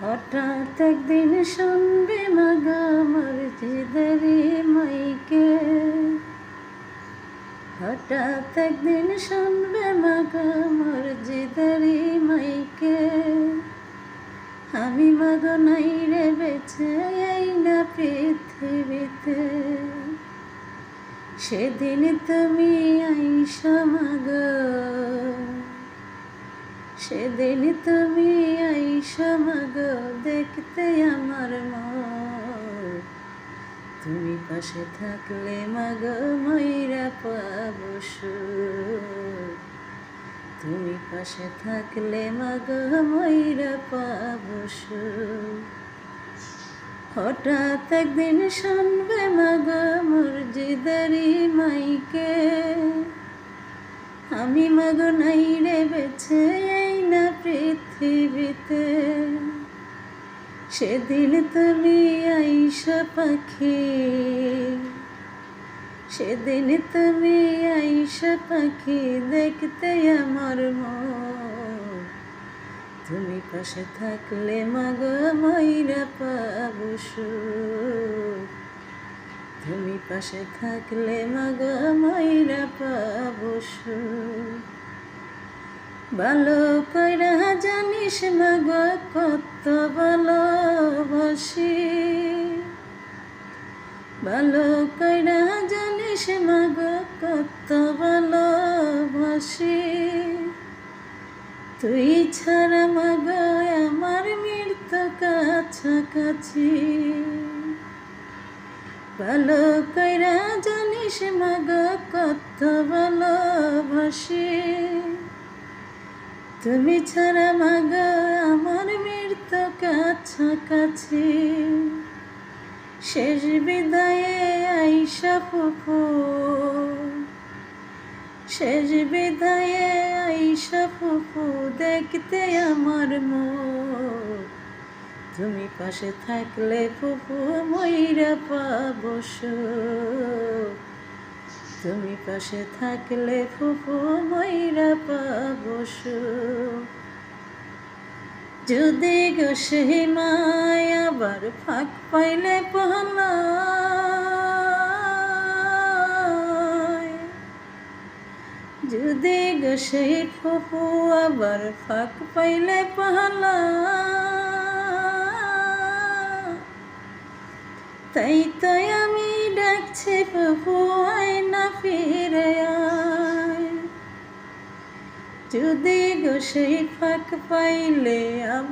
হঠাৎ একদিন শুনবে মাগো মসজিদেরই মাইকে, হঠাৎ একদিন শুনবে মাগো মসজিদেরই মাইকে, আমি মাগো নাই রে বেঁচে এই না পৃথিবীতে। সেদিন তুমি আইসা মাগো, সেদিন তুমি আইসা মাগো দেখতে আমার মন। তুমি পাশে থাকলে মাগো ময়রা পাবো সুখ, তুমি পাশে থাকলে মাগো ময়রা পাবো সুখ। হঠাৎ একদিন শুনবে মাগো মসজিদেরই মাইকে, আমি মাগো নাই রে বেঁচে এই না পৃথিবীতে। সেদিন তুমি আইসা পাখি, সেদিন তুমি আইসা পাখি দেখতে আমার মন। তুমি পাশে থাকলে মাগো ময়রা পাবো সুখ, তুমি পাশে থাকলে মাগো ময়রা পাবো সুখ। ভালো কইরা জানিস মাগো কত ভালোবাসি, ভালো কইরা জানিস মাগো কত ভালোবাসি। তুই ছাড়া মাগো আমার মৃত্যু কাছাকাছি, ভালো কইরা জানিস মাগো কত ভালোবাসি। তুমি ছাড়া মাগো আমার মৃত্যু কাছাকাছি। শেষ বিদায়ে আইসা ফুফু, শেষ বিদায়ে আইসা ফুফু দেখতে আমার মন। তুমি পাশে থাকলে ফুফু ময়রা পাবো সুখ, তুমি পাশে থাকলে ফুফু ময়রা পাবো সুখ। যদি গো সেই মায় আবার ফাঁক পাইলে পহলায়, যদি গো সেই ফুফু আবার ফাঁক পাইলে পহলায়, তাই তো আমি ডাকছি ফুফু আয় না ফিরে আয়। যদি গো সেই ফাঁক পাইলে আবার